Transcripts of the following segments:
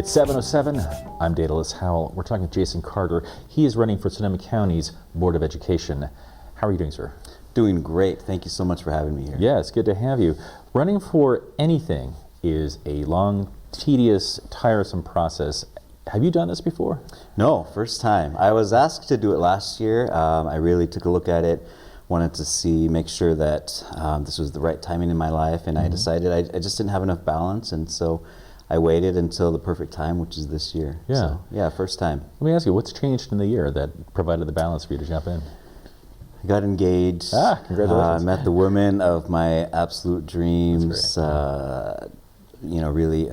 It's 7:07. I'm Daedalus Howell. We're talking to Jason Carter. He is running for Sonoma County's Board of Education. How are you doing, sir? Doing great. Thank you so much for having me here. Yeah, it's good to have you. Running for anything is a long, tedious, tiresome process. Have you done this before? No, first time. I was asked to do it last year. I really took a look at it, wanted to make sure that this was the right timing in my life, and I decided I just didn't have enough balance, and so I waited until the perfect time, which is this year. Yeah. So, yeah, first time. Let me ask you, what's changed in the year that provided the balance for you to jump in? I got engaged. Congratulations. I met the woman of my absolute dreams. Really,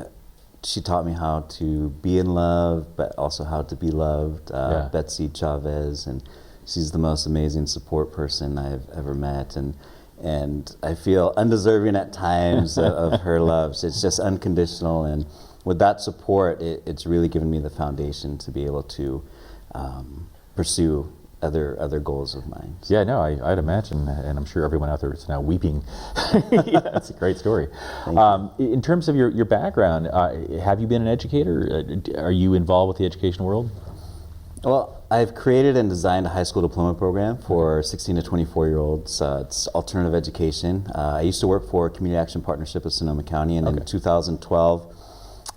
she taught me how to be in love, but also how to be loved. Betsy Chavez, and she's the most amazing support person I've ever met, and I feel undeserving at times of her love. So it's just unconditional, and with that support, it's really given me the foundation to be able to pursue other goals of mine. So. Yeah, no, I'd imagine, and I'm sure everyone out there is now weeping. Yeah, that's a great story. In terms of your background, have you been an educator? Are you involved with the education world? Well, I've created and designed a high school diploma program for 16 to 24-year-olds. It's alternative education. I used to work for a community action partnership with Sonoma County, and in 2012,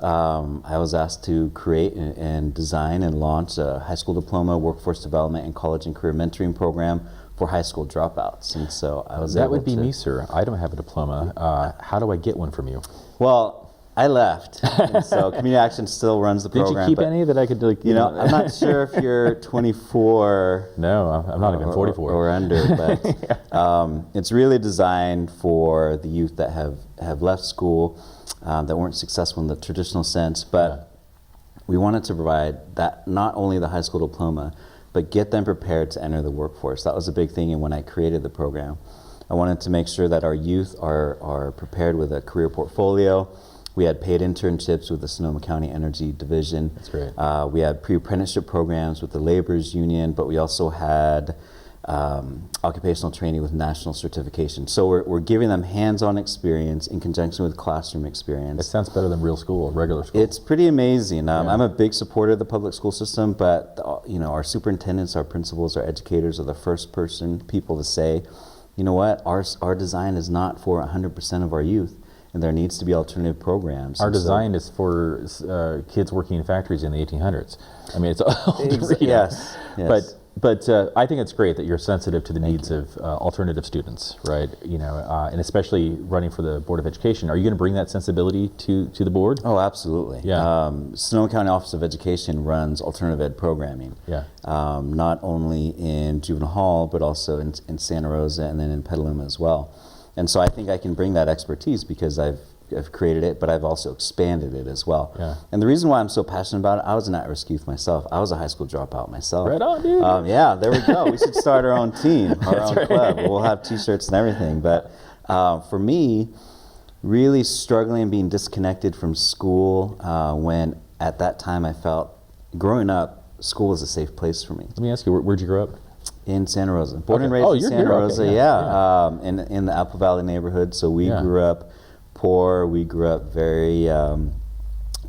I was asked to create and design and launch a high school diploma, workforce development, and college and career mentoring program for high school dropouts. And so I was able to... That would be me, sir. I don't have a diploma. How do I get one from you? Well, I left, and so Community Action still runs the program. Did you keep any that I could, like, you know, I'm not sure if you're 24. No, I'm not even 44. Or under, but it's really designed for the youth that have left school, that weren't successful in the traditional sense, but we wanted to provide that, not only the high school diploma, but get them prepared to enter the workforce. That was a big thing, and when I created the program, I wanted to make sure that our youth are prepared with a career portfolio. We had paid internships with the Sonoma County Energy Division. That's great. We had pre-apprenticeship programs with the Laborers Union, but we also had occupational training with national certification. So we're giving them hands-on experience in conjunction with classroom experience. It sounds better than real school, regular school. It's pretty amazing. I'm a big supporter of the public school system, but our superintendents, our principals, our educators are the first people to say, you know what, our design is not for 100% of our youth, and there needs to be alternative programs. Our design is for kids working in factories in the 1800s. I mean, it's old. Yes. But I think it's great that you're sensitive to the needs of alternative students, right? And especially running for the Board of Education. Are you going to bring that sensibility to the board? Oh, absolutely. Yeah. Sonoma County Office of Education runs alternative ed programming. Yeah. Not only in Juvenile Hall, but also in Santa Rosa and then in Petaluma as well. And so I think I can bring that expertise because I've created it, but I've also expanded it as well. Yeah. And the reason why I'm so passionate about it, I was an at-risk youth myself. I was a high school dropout myself. Right on, dude. Yeah, there we go. We should start our own team, our own club. We'll have t-shirts and everything. But for me, really struggling and being disconnected from school when at that time I felt, growing up, school was a safe place for me. Let me ask you, where'd you grow up? In Santa Rosa. Born and raised in Santa Rosa, in the Apple Valley neighborhood. So we grew up poor. We grew up very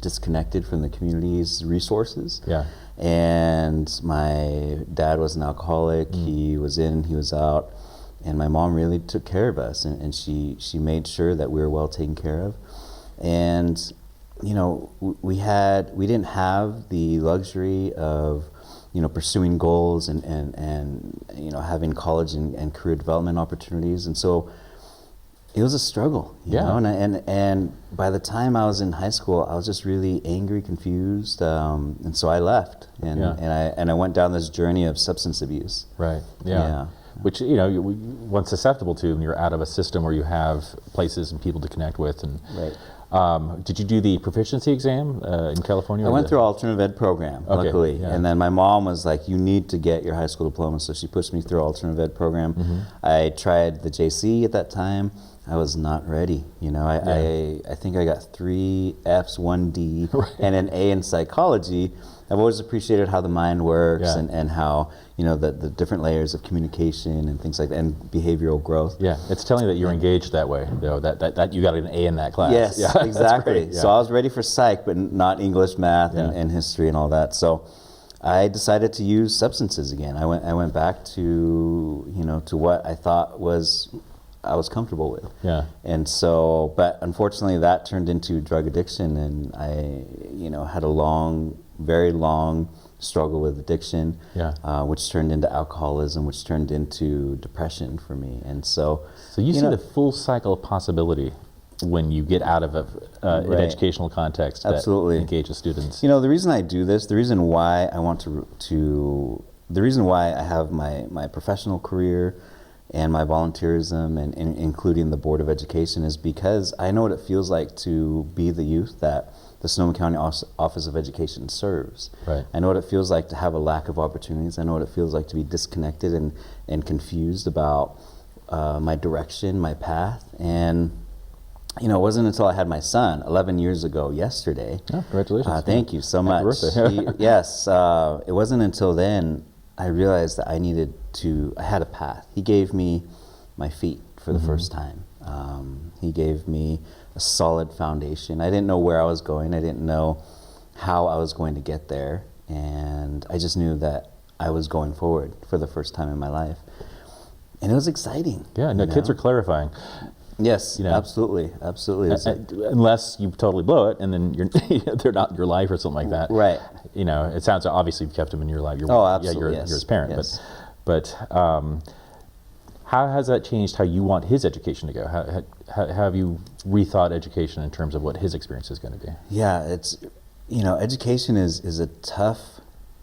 disconnected from the community's resources. Yeah. And my dad was an alcoholic. He was in, he was out. And my mom really took care of us. And she made sure that we were well taken care of. And, we didn't have the luxury of pursuing goals and having college and career development opportunities, and so it was a struggle. You know? And by the time I was in high school, I was just really angry, confused, and so I left, and I went down this journey of substance abuse. Right. Yeah. Which one's susceptible to when you're out of a system where you have places and people to connect with, and. Right. Did you do the proficiency exam in California? I went through an alternative ed program, luckily. And then my mom was like, you need to get your high school diploma, so she pushed me through an alternative ed program. I tried the JC at that time. I was not ready. I think I got 3 Fs, 1 D, right. and an A in psychology. I've always appreciated how the mind works and how, the different layers of communication and things like that, and behavioral growth. Yeah, it's telling that you're engaged that way, though, that you got an A in that class. Yes, yeah, exactly. Yeah. So I was ready for psych, but not English, math, and history and all that. So I decided to use substances again. I went back to, to what I thought I was comfortable with. Yeah. And so, but unfortunately that turned into drug addiction, and I, had a very long struggle with addiction, which turned into alcoholism, which turned into depression for me. And so you see the full cycle of possibility when you get out of an educational context that engages students. The reason I do this, the reason why I want the reason why I have my professional career and my volunteerism and including the Board of Education is because I know what it feels like to be the youth that the Sonoma County Office of Education serves. Right. I know what it feels like to have a lack of opportunities. I know what it feels like to be disconnected and confused about my direction, my path. And it wasn't until I had my son 11 years ago yesterday. Oh, congratulations. Thank you so much. Yes, it wasn't until then I realized that I had a path. He gave me my feet for the first time. He gave me a solid foundation. I didn't know where I was going. I didn't know how I was going to get there. And I just knew that I was going forward for the first time in my life. And it was exciting. Yeah, no, kids are clarifying. Yes, absolutely. Unless you totally blow it, and then they're not in your life or something like that. Right. It sounds obviously you've kept them in your life. Absolutely. You're his parent. Yes. But how has that changed how you want his education to go? How have you rethought education in terms of what his experience is going to be? Yeah, it's education is a tough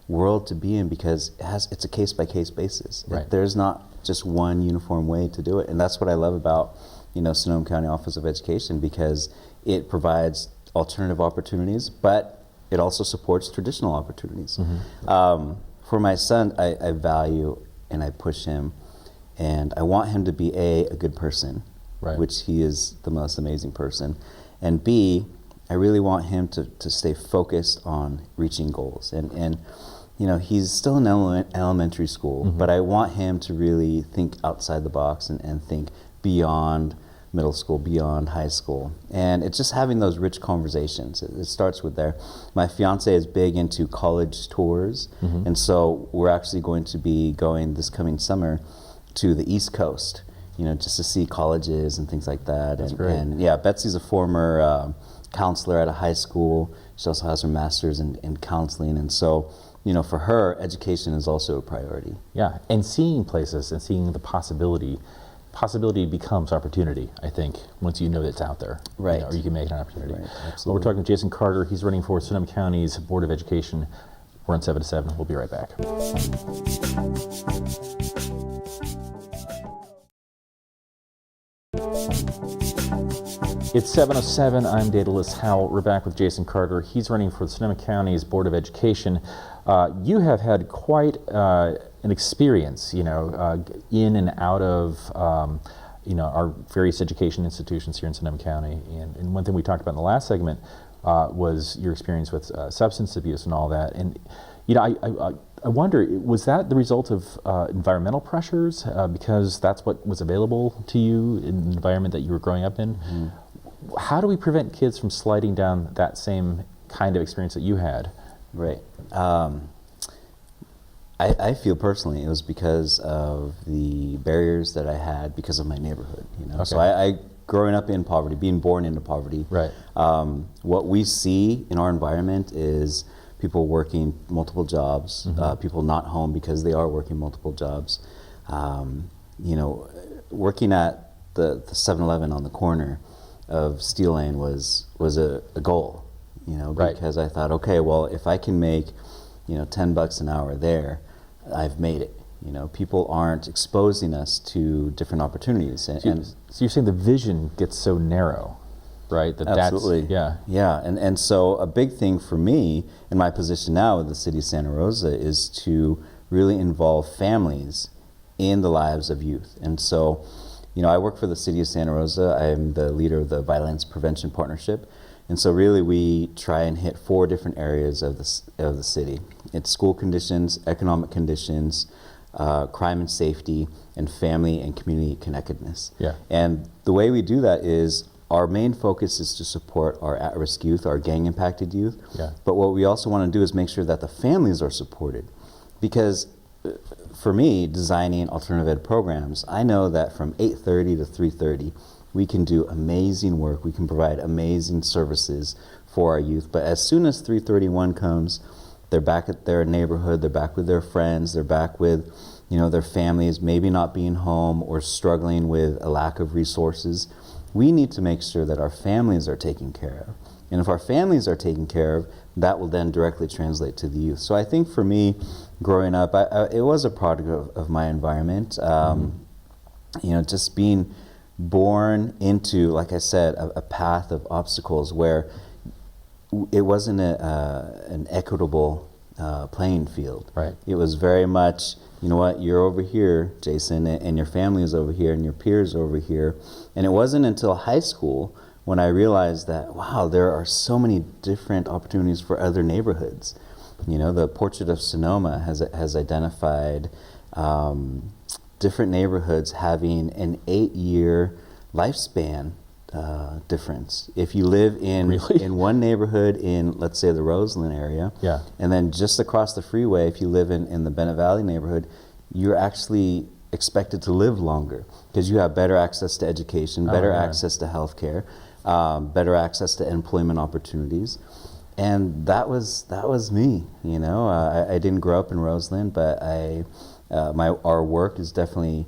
world to be in because it's a case-by-case basis. Right. There's not just one uniform way to do it, and that's what I love about Sonoma County Office of Education, because it provides alternative opportunities, but it also supports traditional opportunities. For my son, I value and I push him, and I want him to be a good person, which he is the most amazing person, and B, I really want him to stay focused on reaching goals. And he's still in elementary school, but I want him to really think outside the box and think beyond middle school, beyond high school. And it's just having those rich conversations. It starts with there. My fiance is big into college tours, and so we're actually going to be going this coming summer to the East Coast, just to see colleges and things like that. That's great. And yeah, Betsy's a former counselor at a high school. She also has her master's in counseling, and so for her, education is also a priority. Yeah, and seeing places and seeing the possibility becomes opportunity, I think, once you know that it's out there. Right. Or you can make it an opportunity. Right, absolutely. Well, we're talking with Jason Carter. He's running for Sonoma County's Board of Education. We're on 7 to 7. We'll be right back. It's 7:07. I'm Daedalus Howell. We're back with Jason Carter. He's running for Sonoma County's Board of Education. You have had quite an experience, in and out of, our various education institutions here in Sonoma County. And one thing we talked about in the last segment was your experience with substance abuse and all that. And, I wonder, was that the result of environmental pressures because that's what was available to you in the environment that you were growing up in? How do we prevent kids from sliding down that same kind of experience that you had? Right. I feel personally it was because of the barriers that I had because of my neighborhood. Okay. So I growing up in poverty, being born into poverty. Right. What we see in our environment is people working multiple jobs, people not home because they are working multiple jobs. Working at the 7-Eleven on the corner of Steel Lane was a goal, because I thought, okay, well, if I can make, $10 an hour there, I've made it. People aren't exposing us to different opportunities. So you're saying the vision gets so narrow, right? Absolutely. Yeah. And so a big thing for me in my position now with the city of Santa Rosa is to really involve families in the lives of youth. And so, I work for the city of Santa Rosa. I'm the leader of the Violence Prevention Partnership. And so really we try and hit 4 different areas of the city. It's school conditions, economic conditions, crime and safety, and family and community connectedness. Yeah. And the way we do that is our main focus is to support our at-risk youth, our gang-impacted youth. Yeah. But what we also want to do is make sure that the families are supported. Because for me, designing alternative ed programs, I know that from 8:30 to 3:30, we can do amazing work. We can provide amazing services for our youth. But as soon as 3:31 comes, they're back at their neighborhood, they're back with their friends, they're back with, their families, maybe not being home or struggling with a lack of resources. We need to make sure that our families are taken care of. And if our families are taken care of, that will then directly translate to the youth. So I think for me, growing up, it was a product of my environment. Just being born into, like I said, a path of obstacles where it wasn't an equitable playing field. Right. It was very much, you're over here, Jason, and your family is over here, and your peers are over here. And it wasn't until high school when I realized that, wow, there are so many different opportunities for other neighborhoods. The Portrait of Sonoma has identified different neighborhoods having an 8-year lifespan difference. If you live in one neighborhood in, let's say, the Roseland area, yeah, and then just across the freeway, if you live in the Bennett Valley neighborhood, you're actually expected to live longer because you have better access to education, better access to healthcare, better access to employment opportunities. And that was me. I didn't grow up in Roseland, but our work is definitely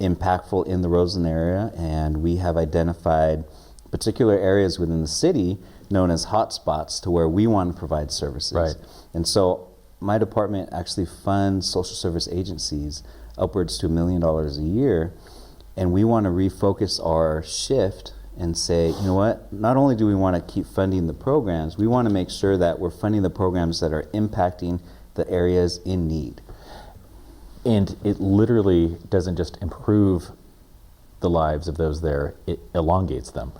impactful in the Roseland area, and we have identified particular areas within the city known as hotspots to where we want to provide services. Right. And so my department actually funds social service agencies upwards to $1 million a year, and we want to refocus our shift and say, you know what, not only do we want to keep funding the programs, we want to make sure that we're funding the programs that are impacting the areas in need. And it literally doesn't just improve the lives of those there, it elongates them.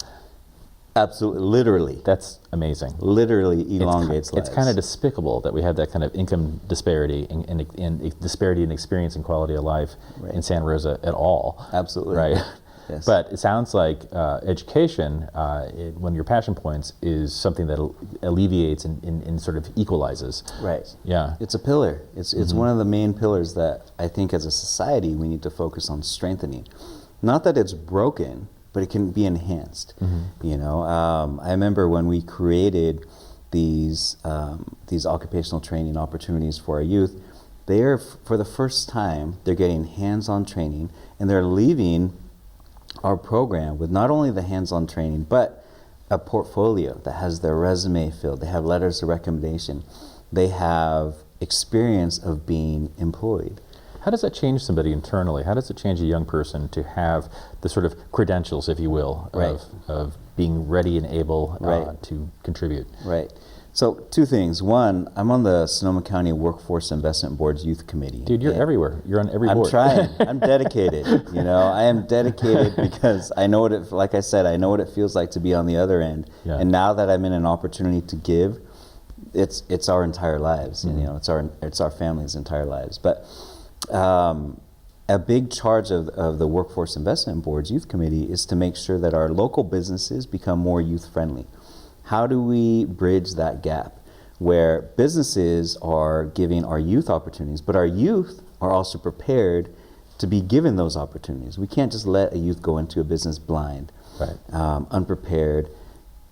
Absolutely, literally. That's amazing. Literally elongates lives. It's kind of despicable that we have that kind of income disparity and disparity in experience and quality of life in Santa Rosa at all. Absolutely. Right? Yes. But it sounds like education, one of your passion points, is something that alleviates and sort of equalizes. Right. Yeah. It's a pillar. It's one of the main pillars that I think as a society we need to focus on strengthening. Not that it's broken, but it can be enhanced. I remember when we created these occupational training opportunities for our youth, for the first time, they're getting hands-on training, and they're leaving our program with not only the hands-on training, but a portfolio that has their resume filled. They have letters of recommendation. They have experience of being employed. How does that change somebody internally? How does it change a young person to have the sort of credentials, if you will, of being ready and able to contribute? Right. So 2 things. One, I'm on the Sonoma County Workforce Investment Board's Youth Committee. Dude, you're everywhere. You're on every board. I'm trying. I'm dedicated. I am dedicated because I know like I said, I know what it feels like to be on the other end. Yeah. And now that I'm in an opportunity to give, it's our entire lives. It's our family's entire lives. But a big charge of the Workforce Investment Board's Youth Committee is to make sure that our local businesses become more youth friendly. How do we bridge that gap where businesses are giving our youth opportunities, but our youth are also prepared to be given those opportunities? We can't just let a youth go into a business blind, unprepared,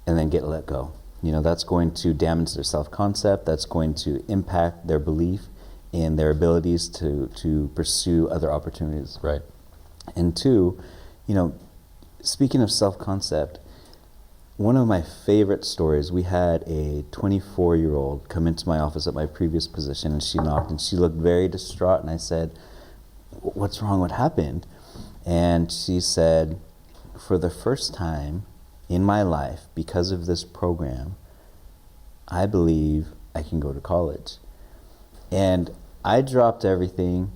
and then get let go. That's going to damage their self-concept. That's going to impact their belief in their abilities to pursue other opportunities. Right. And 2, speaking of self-concept, one of my favorite stories, we had a 24-year-old come into my office at my previous position, and she knocked, and she looked very distraught, and I said, "What's wrong? What happened?" And she said, "For the first time in my life, because of this program, I believe I can go to college." And I dropped everything,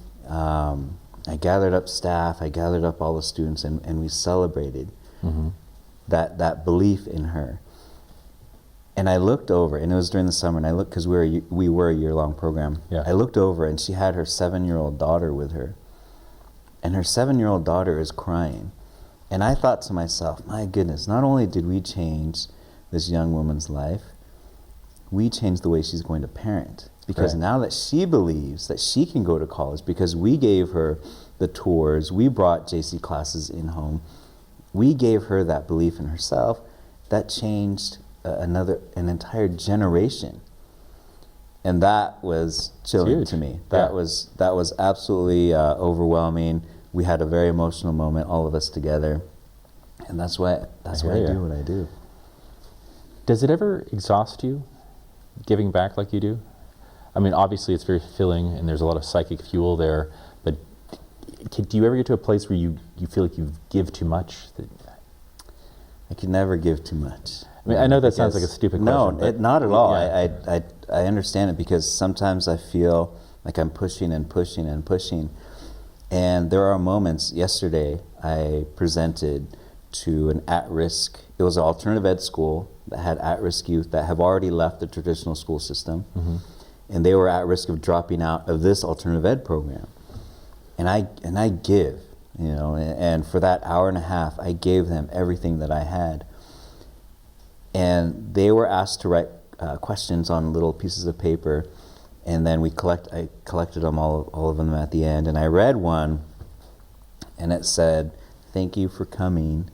I gathered up staff, I gathered up all the students, and we celebrated that belief in her. And I looked over, and it was during the summer, and I looked, because we were a year-long program. Yeah. I looked over, and she had her 7-year-old daughter with her. And her 7-year-old daughter is crying. And I thought to myself, my goodness, not only did we change this young woman's life, we changed the way she's going to parent. Because now that she believes that she can go to college, because we gave her the tours, we brought JC classes in home, we gave her that belief in herself, that changed an entire generation. And that was chilling to me. That was absolutely overwhelming. We had a very emotional moment, all of us together, and that's why I do what I do. Does it ever exhaust you, giving back like you do? I mean, obviously it's very fulfilling, and there's a lot of psychic fuel there. But do you ever get to a place where you feel like you give too much? I can never give too much. I mean, I know that sounds like a stupid question. No, not at all. Yeah. I understand it, because sometimes I feel like I'm pushing and pushing and pushing. And there are moments. Yesterday, I presented to an at-risk, it was an alternative ed school that had at-risk youth that have already left the traditional school system. And they were at risk of dropping out of this alternative ed program. And I give, and for that hour and a half, I gave them everything that I had. And they were asked to write questions on little pieces of paper, and then I collected them, all of them at the end, and I read one, and it said, "Thank you for coming.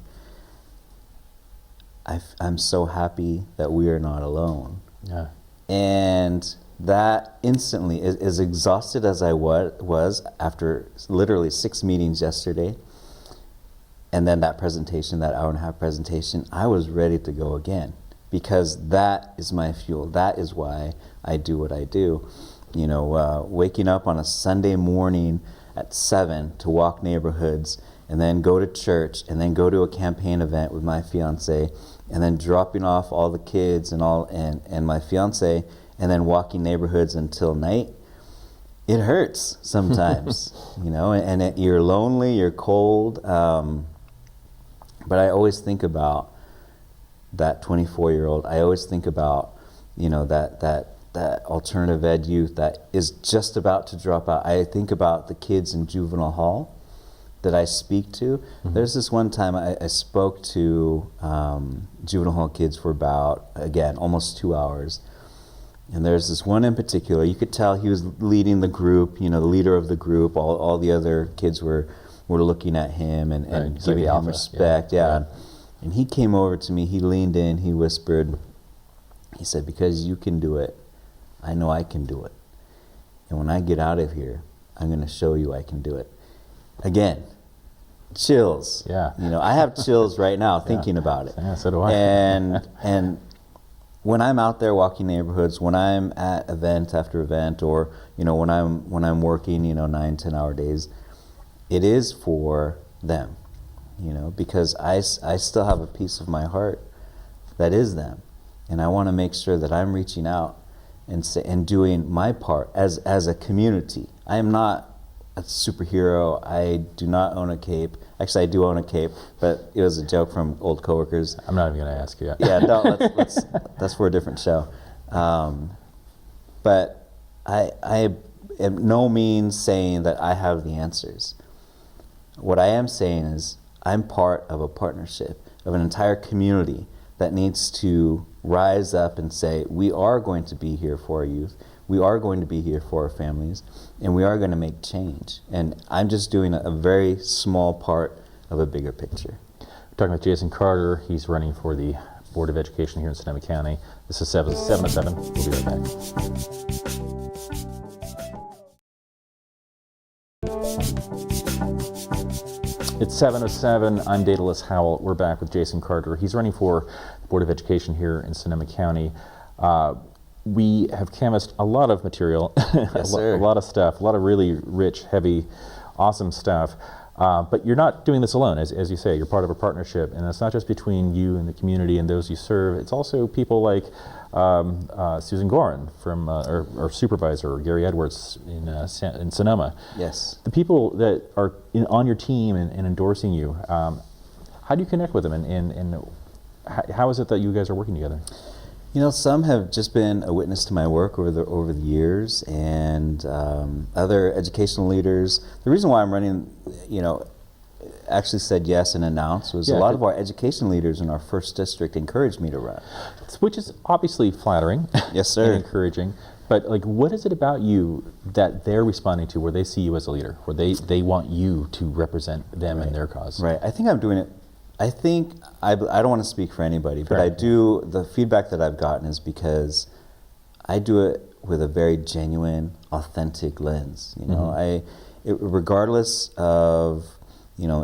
I'm so happy that we are not alone." Yeah. And that instantly, as exhausted as I was after literally 6 meetings yesterday, and then that presentation, that hour and a half presentation, I was ready to go again, because that is my fuel. That is why I do what I do. Waking up on a Sunday morning at 7 to walk neighborhoods, and then go to church, and then go to a campaign event with my fiance, and then dropping off all the kids and my fiance, and then walking neighborhoods until night. It hurts sometimes, and you're lonely, you're cold. But I always think about that 24-year-old. I always think about, that alternative ed youth that is just about to drop out. I think about the kids in juvenile hall that I speak to. There's this one time I spoke to juvenile hall kids for about, again, almost 2 hours. And there's this one in particular, you could tell he was leading the group, the leader of the group. All the other kids were looking at him and giving him respect. Yeah. And he came over to me, he leaned in, he whispered, he said, "Because you can do it, I know I can do it. And when I get out of here, I'm going to show you I can do it." Again, chills. Yeah. I have chills right now thinking about it. Yeah, so do I. And when I'm out there walking neighborhoods, when I'm at event after event, or when I'm working 9-10 hour days, it is for them, because I still have a piece of my heart that is them, and I want to make sure that I'm reaching out and doing my part as a community. I am not a superhero. I do not own a cape. Actually, I do own a cape, but it was a joke from old coworkers. I'm not even going to ask you. Yeah, no, that's for a different show. But I am no means saying that I have the answers. What I am saying is I'm part of a partnership of an entire community that needs to rise up and say, we are going to be here for our youth, we are going to be here for our families, and we are going to make change. And I'm just doing a very small part of a bigger picture. We're talking with Jason Carter. He's running for the Board of Education here in Sonoma County. This is 7 to 7. We'll be right back. It's 7:07. I'm Daedalus Howell. We're back with Jason Carter. He's running for the Board of Education here in Sonoma County. We have canvassed a lot of material, Yes, sir. a lot of stuff, a lot of really rich, heavy, awesome stuff. But you're not doing this alone, as you say. You're part of a partnership, and it's not just between you and the community and those you serve. It's also people like Susan Gorin from our supervisor, or Gary Edwards in Sonoma. Yes. The people that are on your team and endorsing you. How do you connect with them, and how is it that you guys are working together? You know, some have just been a witness to my work over the years, and other educational leaders. The reason why I'm running, actually said yes and announced was a lot of our education leaders in our first district encouraged me to run. Which is obviously flattering. Yes, sir. And encouraging. But what is it about you that they're responding to, where they see you as a leader, where they want you to represent them and their cause? Right. I think I'm doing it. I think I don't want to speak for anybody, but I do. The feedback that I've gotten is because I do it with a very genuine, authentic lens. Regardless of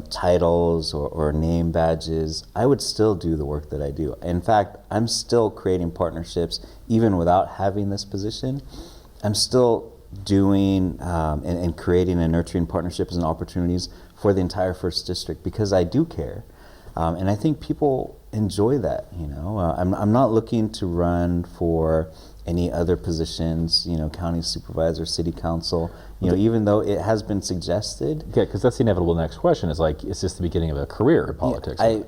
titles or name badges, I would still do the work that I do. In fact, I'm still creating partnerships even without having this position. I'm still doing and creating and nurturing partnerships and opportunities for the entire first district because I do care. And I think people enjoy that, I'm not looking to run for any other positions, county supervisor, city council, even though it has been suggested. Yeah, because that's the inevitable next question is is this the beginning of a career in politics? I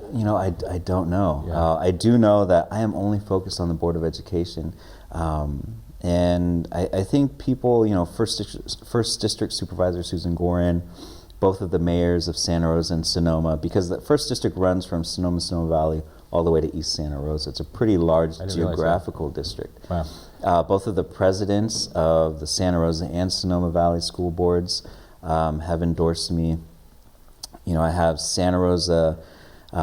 don't know. Yeah. I do know that I am only focused on the Board of Education. And I think people, first district supervisor Susan Gorin, both of the mayors of Santa Rosa and Sonoma, because the first district runs from Sonoma Valley all the way to East Santa Rosa. It's a pretty large geographical district. Wow. Both of the presidents of the Santa Rosa and Sonoma Valley school boards have endorsed me. I have Santa Rosa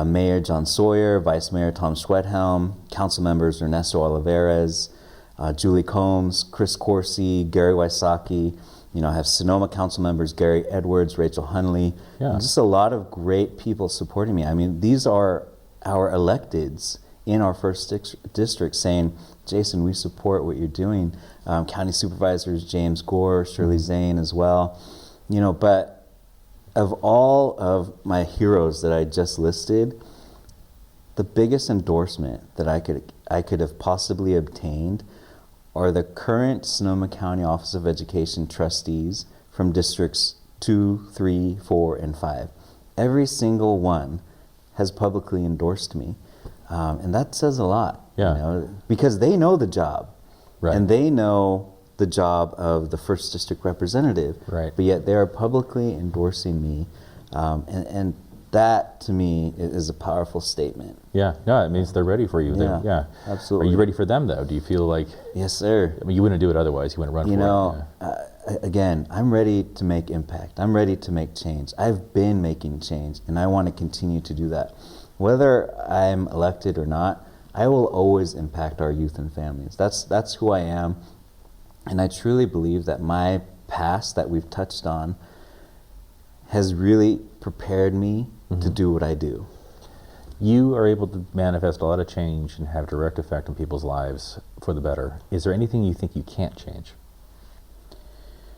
Mayor John Sawyer, Vice Mayor Tom Schwedhelm, council members Ernesto Olivares, Julie Combs, Chris Corsi, Gary Wysocki. I have Sonoma council members Gary Edwards, Rachel Hunley, just a lot of great people supporting me. I mean, these are our electeds in our first district saying, Jason, we support what you're doing. County supervisors James Gore, Shirley Zane as well. But of all of my heroes that I just listed, the biggest endorsement that I could have possibly obtained are the current Sonoma County Office of Education trustees from districts 2, 3, 4, and 5. Every single one has publicly endorsed me. And that says a lot, because they know the job. Right. And they know the job of the first district representative. Right. But yet they are publicly endorsing me. And that, to me, is a powerful statement. Yeah, no, it means they're ready for you. Yeah, absolutely. Are you ready for them, though? Do you feel like... Yes, sir. I mean, you wouldn't do it otherwise. You wouldn't run for it. Again, I'm ready to make impact. I'm ready to make change. I've been making change, and I want to continue to do that. Whether I'm elected or not, I will always impact our youth and families. That's who I am, and I truly believe that my past that we've touched on has really prepared me to do what I do. You are able to manifest a lot of change and have direct effect on people's lives for the better. Is there anything you think you can't change?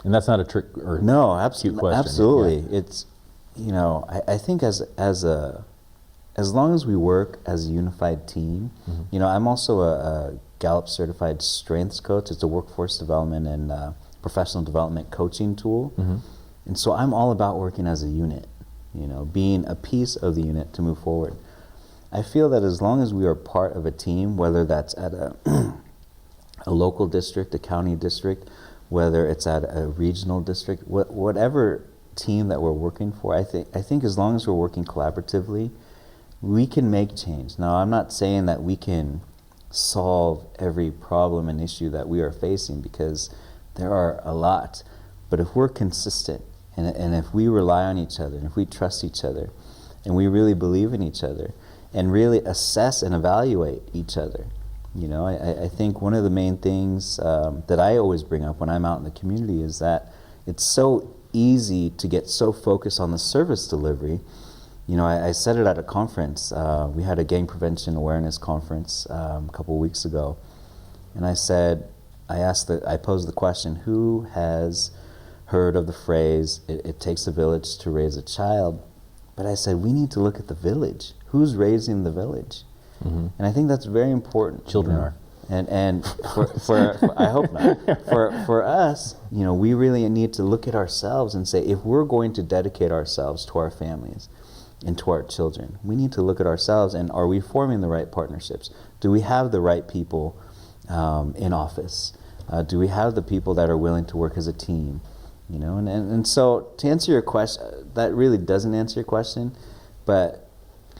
And that's not a trick or cute question. Absolutely. Yeah. It's, I think as long as we work as a unified team, I'm also a Gallup certified strengths coach. It's a workforce development and professional development coaching tool. And so I'm all about working as a unit, being a piece of the unit to move forward. I feel that as long as we are part of a team, whether that's at a local district, a county district, whether it's at a regional district, whatever team that we're working for, I think as long as we're working collaboratively, we can make change. Now, I'm not saying that we can solve every problem and issue that we are facing, because there are a lot. But if we're consistent, and if we rely on each other, and if we trust each other, and we really believe in each other, and really assess and evaluate each other, I think one of the main things that I always bring up when I'm out in the community is that it's so easy to get so focused on the service delivery. I said it at a conference. We had a gang prevention awareness conference a couple of weeks ago, and I posed the question: who has heard of the phrase, it takes a village to raise a child. But I said, we need to look at the village. Who's raising the village? And I think that's very important. Children are. And for I hope not. For us, we really need to look at ourselves and say, if we're going to dedicate ourselves to our families and to our children, we need to look at ourselves and are we forming the right partnerships? Do we have the right people in office? Do we have the people that are willing to work as a team? And so to answer your question, that really doesn't answer your question, but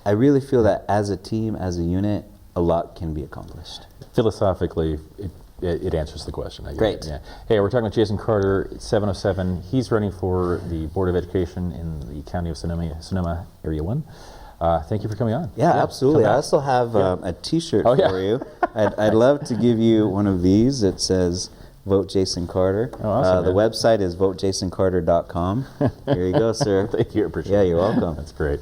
I really feel that as a team, as a unit, a lot can be accomplished. Philosophically, it answers the question. I guess. Great. Yeah. Hey, we're talking with Jason Carter, 707. He's running for the Board of Education in the County of Sonoma, Area 1. Thank you for coming on. Yeah, absolutely. I also have a T-shirt for you. I'd love to give you one of these. It says, Vote Jason Carter. Oh, awesome, the website is votejasoncarter.com. Here you go, sir. Thank you. Appreciate it. Yeah, you're welcome. That's great.